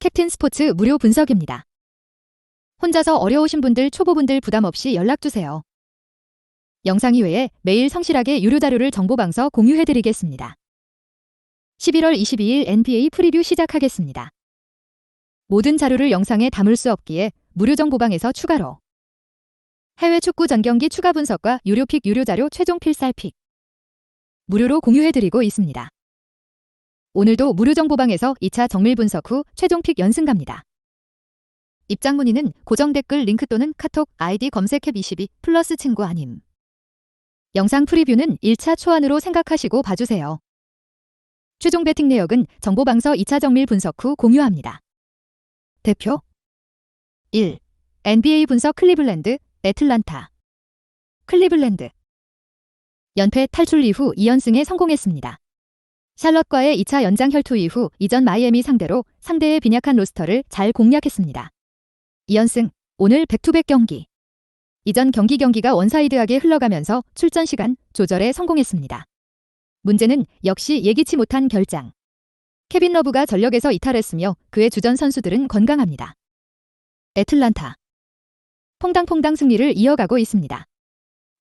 캡틴 스포츠 무료 분석입니다. 혼자서 어려우신 분들, 초보분들 부담 없이 연락주세요. 영상 이외에 매일 성실하게 유료 자료를 정보방서 공유해드리겠습니다. 11월 22일 NBA 프리뷰 시작하겠습니다. 모든 자료를 영상에 담을 수 없기에 무료 정보방에서 추가로 해외 축구 전 경기 추가 분석과 유료 픽, 유료 자료, 최종 필살 픽 무료로 공유해드리고 있습니다. 오늘도 무료 정보방에서 2차 정밀 분석 후 최종 픽 연승 갑니다. 입장 문의는 고정 댓글 링크 또는 카톡 아이디 검색앱 22 플러스 친구 아님. 영상 프리뷰는 1차 초안으로 생각하시고 봐주세요. 최종 배팅 내역은 정보방서 2차 정밀 분석 후 공유합니다. 대표 1. NBA 분석 클리블랜드, 애틀란타. 클리블랜드 연패 탈출 이후 2연승에 성공했습니다. 샬럿과의 2차 연장 혈투 이후 이전 마이애미 상대로 상대의 빈약한 로스터를 잘 공략했습니다. 2연승, 오늘 백투백 경기. 이전 경기가 원사이드하게 흘러가면서 출전 시간 조절에 성공했습니다. 문제는 역시 예기치 못한 결장. 케빈 러브가 전력에서 이탈했으며 그의 주전 선수들은 건강합니다. 애틀란타 퐁당퐁당 승리를 이어가고 있습니다.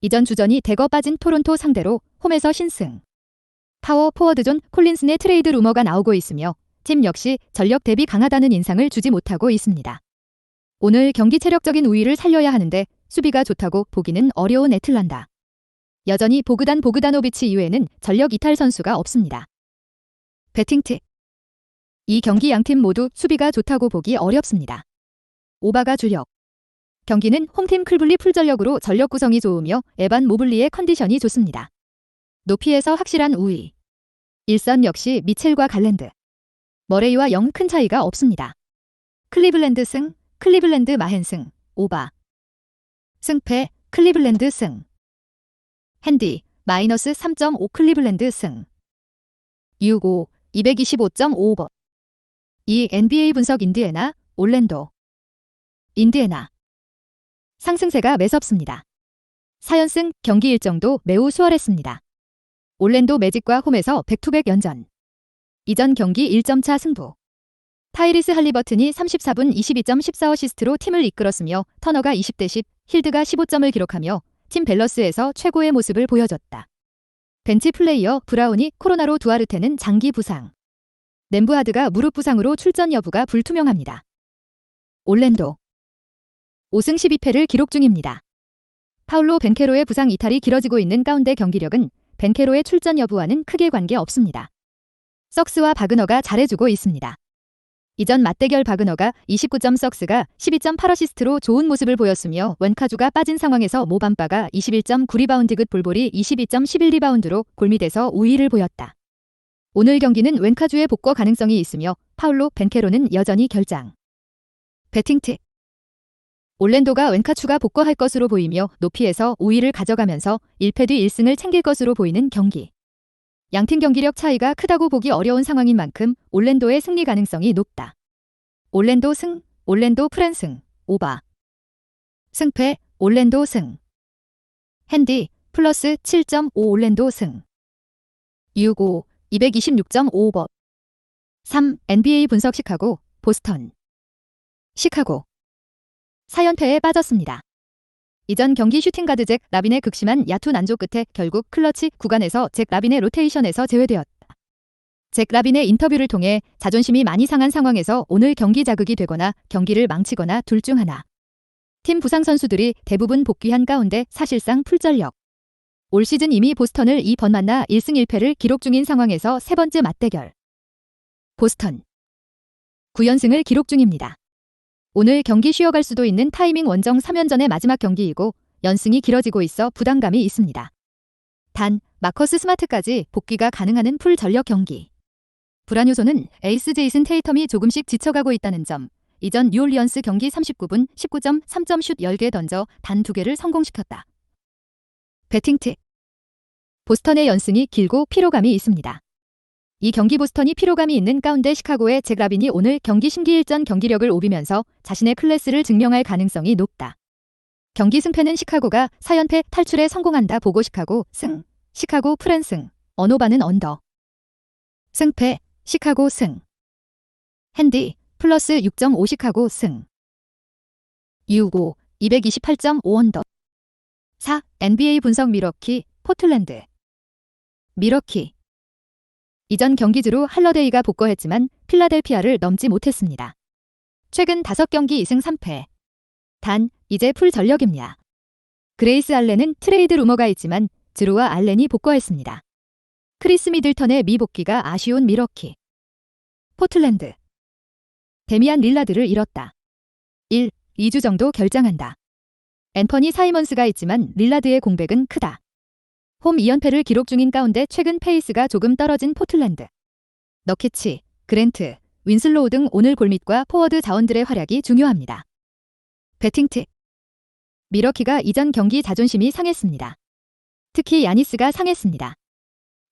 이전 주전이 대거 빠진 토론토 상대로 홈에서 신승. 파워 포워드 존 콜린슨의 트레이드 루머가 나오고 있으며 팀 역시 전력 대비 강하다는 인상을 주지 못하고 있습니다. 오늘 경기 체력적인 우위를 살려야 하는데 수비가 좋다고 보기는 어려운 애틀란타. 여전히 보그다노비치 이외에는 전력 이탈 선수가 없습니다. 배팅 팁. 이 경기 양팀 모두 수비가 좋다고 보기 어렵습니다. 오바가 주력. 경기는 홈팀 클블리 풀전력으로 전력 구성이 좋으며 에반 모블리의 컨디션이 좋습니다. 높이에서 확실한 우위. 일선 역시 미첼과 갈랜드. 머레이와 영 큰 차이가 없습니다. 클리블랜드 승, 클리블랜드 마헨 승, 오바. 승패, 클리블랜드 승. 핸디, 마이너스 3.5 클리블랜드 승. 6-5, 225.5번. 2. NBA 분석 인디애나, 올랜도. 인디애나. 상승세가 매섭습니다. 4연승 경기 일정도 매우 수월했습니다. 올랜도 매직과 홈에서 백투백 연전. 이전 경기 1점차 승부. 타이리스 할리버튼이 34분 22.14 어시스트로 팀을 이끌었으며 터너가 20대 10, 힐드가 15점을 기록하며 팀 밸런스에서 최고의 모습을 보여줬다. 벤치 플레이어 브라운이 코로나로 두아르테는 장기 부상. nem부하드가 무릎 부상으로 출전 여부가 불투명합니다. 올랜도 5승 12패를 기록 중입니다. 파울로 벤케로의 부상 이탈이 길어지고 있는 가운데 경기력은 벤케로의 출전 여부와는 크게 관계없습니다. 석스와 바그너가 잘해주고 있습니다. 이전 맞대결 바그너가 29점 석스가 12.8 어시스트로 좋은 모습을 보였으며 웬카주가 빠진 상황에서 모밤바가 21.9 리바운드 긋 볼볼이 22.11 리바운드로 골밑에서 우위를 보였다. 오늘 경기는 웬카주의 복거 가능성이 있으며 파울로 벤케로는 여전히 결장. 배팅 팁. 올랜도가 웬카추가 복거할 것으로 보이며 높이에서 우위를 가져가면서 1패 뒤 1승을 챙길 것으로 보이는 경기. 양팀 경기력 차이가 크다고 보기 어려운 상황인 만큼 올랜도의 승리 가능성이 높다. 올랜도 승, 올랜도 프랜승, 오바. 승패, 올랜도 승. 핸디, 플러스 7.5 올랜도 승. 6-5, 226.5번. 3. NBA 분석 시카고, 보스턴. 시카고. 4연패에 빠졌습니다. 이전 경기 슈팅가드 잭 라빈의 극심한 야투 난조 끝에 결국 클러치 구간에서 잭 라빈의 로테이션에서 제외되었다. 잭 라빈의 인터뷰를 통해 자존심이 많이 상한 상황에서 오늘 경기 자극이 되거나 경기를 망치거나 둘 중 하나. 팀 부상 선수들이 대부분 복귀한 가운데 사실상 풀전력. 올 시즌 이미 보스턴을 2번 만나 1승 1패를 기록 중인 상황에서 세 번째 맞대결. 보스턴 9연승을 기록 중입니다. 오늘 경기 쉬어갈 수도 있는 타이밍 원정 3연전의 마지막 경기이고 연승이 길어지고 있어 부담감이 있습니다. 단, 마커스 스마트까지 복귀가 가능한 풀 전력 경기. 불안 요소는 에이스 제이슨 테이텀이 조금씩 지쳐가고 있다는 점. 이전 뉴올리언스 경기 39분 19점 3점 슛 10개 던져 단 2개를 성공시켰다. 배팅 팁. 보스턴의 연승이 길고 피로감이 있습니다. 이 경기 보스턴이 피로감이 있는 가운데 시카고의 잭 라빈이 오늘 경기 심기일전 경기력을 오비면서 자신의 클래스를 증명할 가능성이 높다. 경기 승패는 시카고가 4연패 탈출에 성공한다 보고 시카고 승, 시카고 프랜승, 언오바는 언더. 승패, 시카고 승. 핸디, 플러스 6.5 시카고 승. 6-5, 228.5 언더. 4. NBA 분석 밀워키, 포틀랜드. 밀워키. 이전 경기주로 할러데이가 복거했지만 필라델피아를 넘지 못했습니다. 최근 5경기 2승 3패. 단, 이제 풀 전력입니다. 그레이스 알렌은 트레이드 루머가 있지만 드루와 알렌이 복거했습니다. 크리스 미들턴의 미복귀가 아쉬운 밀워키. 포틀랜드. 데미안 릴라드를 잃었다. 1, 2주 정도 결장한다. 앤퍼니 사이먼스가 있지만 릴라드의 공백은 크다. 홈 2연패를 기록 중인 가운데 최근 페이스가 조금 떨어진 포틀랜드. 너키치, 그랜트, 윈슬로우 등 오늘 골밑과 포워드 자원들의 활약이 중요합니다. 배팅 팁. 밀워키가 이전 경기 자존심이 상했습니다. 특히 야니스가 상했습니다.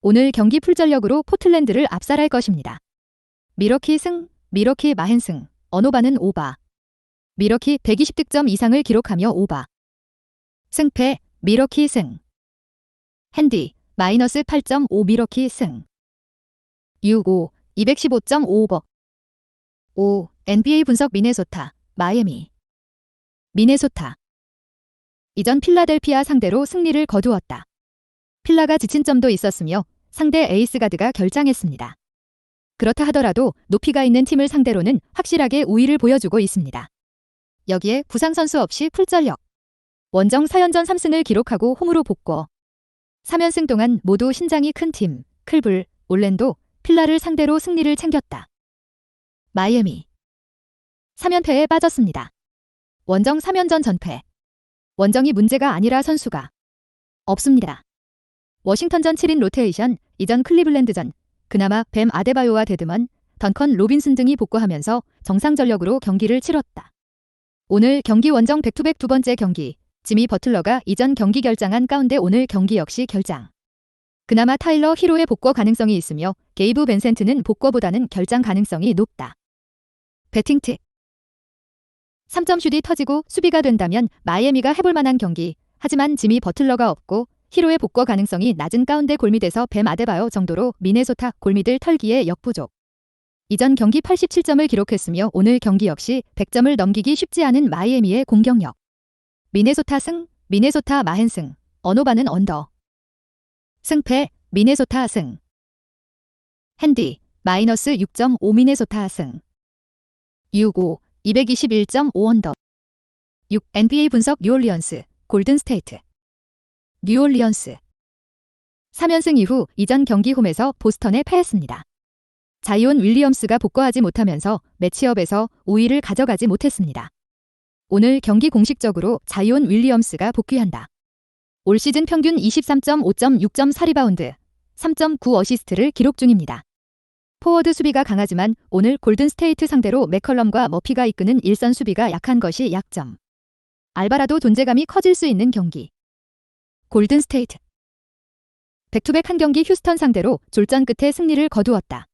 오늘 경기 풀전력으로 포틀랜드를 압살할 것입니다. 밀워키 승, 밀워키 마헨 승, 언오바는 오바. 밀워키 120득점 이상을 기록하며 오바. 승패, 밀워키 승. 핸디, 마이너스 8.5 밀워키 승. 6-5, 215.5 오버. 5. NBA 분석 미네소타, 마이애미. 미네소타. 이전 필라델피아 상대로 승리를 거두었다. 필라가 지친 점도 있었으며 상대 에이스 가드가 결장했습니다. 그렇다 하더라도 높이가 있는 팀을 상대로는 확실하게 우위를 보여주고 있습니다. 여기에 부상 선수 없이 풀전력. 원정 4연전 3승을 기록하고 홈으로 복거. 3연승 동안 모두 신장이 큰 팀, 클불, 올랜도, 필라를 상대로 승리를 챙겼다. 마이애미. 3연패에 빠졌습니다. 원정 3연전 전패. 원정이 문제가 아니라 선수가 없습니다. 워싱턴전 7인 로테이션, 이전 클리블랜드전, 그나마 뱀 아데바요와 데드먼, 던컨 로빈슨 등이 복구하면서 정상 전력으로 경기를 치렀다. 오늘 경기 원정 백투백 두 번째 경기, 지미 버틀러가 이전 경기 결장한 가운데 오늘 경기 역시 결장. 그나마 타일러 히로의 복구 가능성이 있으며 게이브 벤센트는 복구보다는 결장 가능성이 높다. 배팅 팁. 3점 슛이 터지고 수비가 된다면 마이애미가 해볼 만한 경기, 하지만 지미 버틀러가 없고 히로의 복구 가능성이 낮은 가운데 골밑에서 뱀 아데바요 정도로 미네소타 골밑을 털기에 역부족. 이전 경기 87점을 기록했으며 오늘 경기 역시 100점을 넘기기 쉽지 않은 마이애미의 공격력. 미네소타 승, 미네소타 마헨 승, 언오바는 언더. 승패, 미네소타 승. 핸디, 마이너스 6.5 미네소타 승. 6-5, 221.5 언더. 6. NBA 분석 뉴올리언스, 골든스테이트. 뉴올리언스. 3연승 이후 이전 경기 홈에서 보스턴에 패했습니다. 자이온 윌리엄스가 복구하지 못하면서 매치업에서 우위를 가져가지 못했습니다. 오늘 경기 공식적으로 자이온 윌리엄스가 복귀한다. 올 시즌 평균 23.5점 6.4 리바운드, 3.9 어시스트를 기록 중입니다. 포워드 수비가 강하지만 오늘 골든스테이트 상대로 맥컬럼과 머피가 이끄는 일선 수비가 약한 것이 약점. 알바라도 존재감이 커질 수 있는 경기. 골든스테이트. 백투백 한 경기 휴스턴 상대로 졸전 끝에 승리를 거두었다.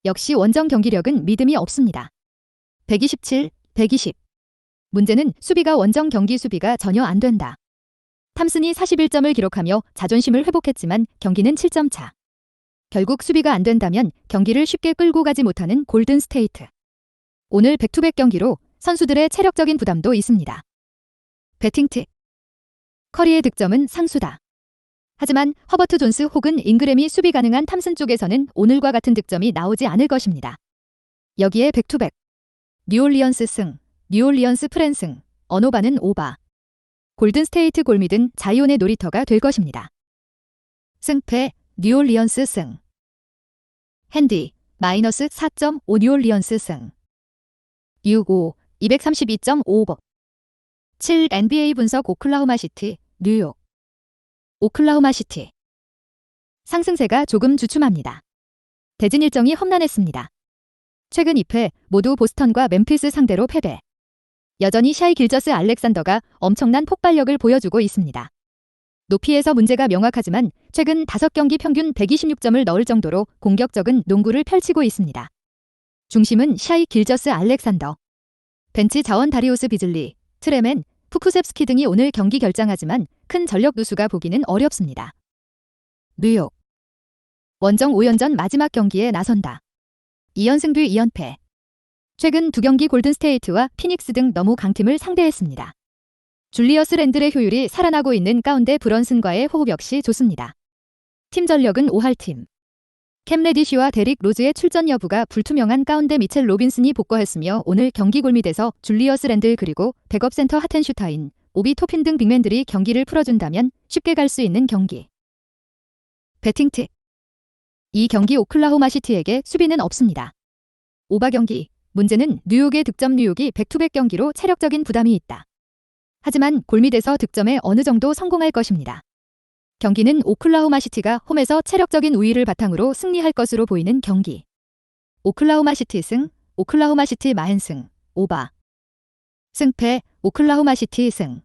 역시 원정 경기력은 믿음이 없습니다. 127, 120. 문제는 수비가 원정 경기 수비가 전혀 안 된다. 탐슨이 41점을 기록하며 자존심을 회복했지만 경기는 7점 차. 결국 수비가 안 된다면 경기를 쉽게 끌고 가지 못하는 골든스테이트. 오늘 백투백 경기로 선수들의 체력적인 부담도 있습니다. 배팅 팁. 커리의 득점은 상수다. 하지만 허버트 존스 혹은 잉그램이 수비 가능한 탐슨 쪽에서는 오늘과 같은 득점이 나오지 않을 것입니다. 여기에 백투백. 뉴올리언스 승, 뉴올리언스 프렌 승, 언오바는 오바. 골든스테이트 골밑은 자이온의 놀이터가 될 것입니다. 승패, 뉴올리언스 승. 핸디, 마이너스 4.5 뉴올리언스 승. 6-5, 232.5 오버. 7. NBA 분석 오클라호마 시티, 뉴욕. 오클라호마 시티. 상승세가 조금 주춤합니다. 대진 일정이 험난했습니다. 최근 2패 모두 보스턴과 멤피스 상대로 패배. 여전히 샤이 길저스 알렉산더가 엄청난 폭발력을 보여주고 있습니다. 높이에서 문제가 명확하지만 최근 5경기 평균 126점을 넣을 정도로 공격적인 농구를 펼치고 있습니다. 중심은 샤이 길저스 알렉산더. 벤치 자원 다리우스 비즐리, 트레맨, 푸쿠셉스키 등이 오늘 경기 결장하지만 큰 전력 누수가 보기는 어렵습니다. 뉴욕. 원정 5연전 마지막 경기에 나선다. 2연승 뒤 2연패. 최근 두 경기 골든스테이트와 피닉스 등 너무 강팀을 상대했습니다. 줄리어스 랜들의 효율이 살아나고 있는 가운데 브런슨과의 호흡 역시 좋습니다. 팀 전력은 5할 팀. 캠 레디쉬와 데릭 로즈의 출전 여부가 불투명한 가운데 미첼 로빈슨이 복귀했으며 오늘 경기 골밑에서 줄리어스 랜들 그리고 백업 센터 하텐슈타인, 오비 토핀 등 빅맨들이 경기를 풀어준다면 쉽게 갈 수 있는 경기. 배팅 팁. 이 경기 오클라호마 시티에게 수비는 없습니다. 오바 경기. 문제는 뉴욕의 득점 뉴욕이 백투백 경기로 체력적인 부담이 있다. 하지만 골밑에서 득점에 어느 정도 성공할 것입니다. 경기는 오클라호마 시티가 홈에서 체력적인 우위를 바탕으로 승리할 것으로 보이는 경기. 오클라호마 시티 승, 오클라호마 시티 마흔승, 오바. 승패, 오클라호마 시티 승.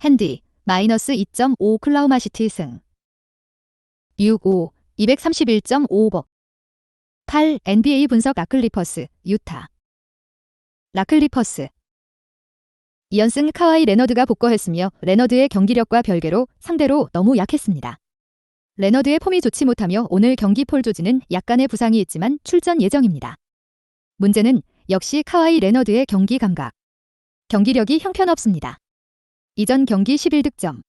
핸디, 마이너스 2.5 오클라호마 시티 승. 6-5, 231.5버. 8. NBA 분석 라클리퍼스, 유타. 라클리퍼스. 2연승 카와이 레너드가 복귀했으며 레너드의 경기력과 별개로 상대로 너무 약했습니다. 레너드의 폼이 좋지 못하며 오늘 경기 폴 조지는 약간의 부상이 있지만 출전 예정입니다. 문제는 역시 카와이 레너드의 경기 감각. 경기력이 형편없습니다. 이전 경기 11득점.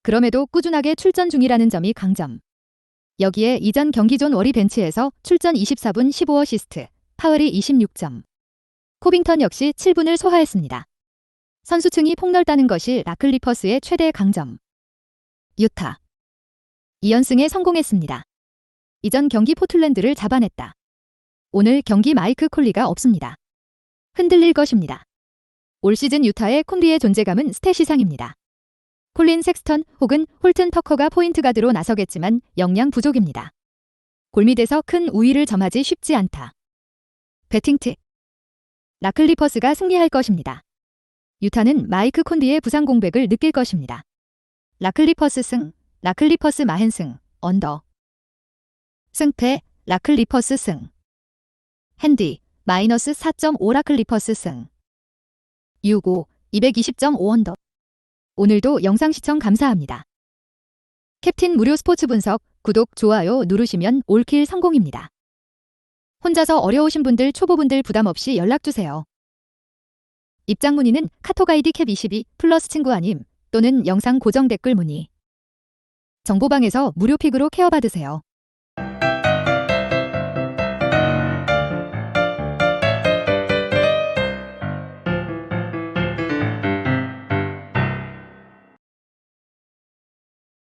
그럼에도 꾸준하게 출전 중이라는 점이 강점. 여기에 이전 경기 존 워리 벤치에서 출전 24분 15어시스트, 파울이 26점. 코빙턴 역시 7분을 소화했습니다. 선수층이 폭넓다는 것이 라클리퍼스의 최대 강점. 유타. 2연승에 성공했습니다. 이전 경기 포틀랜드를 잡아냈다. 오늘 경기 마이크 콜리가 없습니다. 흔들릴 것입니다. 올 시즌 유타의 콤비의 존재감은 스탯 이상입니다. 콜린 섹스턴 혹은 홀튼 터커가 포인트 가드로 나서겠지만 역량 부족입니다. 골밑에서 큰 우위를 점하지 쉽지 않다. 배팅 팁. 라클리퍼스가 승리할 것입니다. 유타는 마이크 콘비의 부상 공백을 느낄 것입니다. 라클리퍼스 승, 라클리퍼스 마흔승, 언더. 승패, 라클리퍼스 승. 핸디, 마이너스 4.5 라클리퍼스 승. 6-5, 220.5 언더. 오늘도 영상 시청 감사합니다. 캡틴 무료 스포츠 분석, 구독, 좋아요 누르시면 올킬 성공입니다. 혼자서 어려우신 분들, 초보분들 부담 없이 연락주세요. 입장 문의는 카톡 아이디 캡22 플러스 친구 아님 또는 영상 고정 댓글 문의. 정보방에서 무료 픽으로 케어받으세요.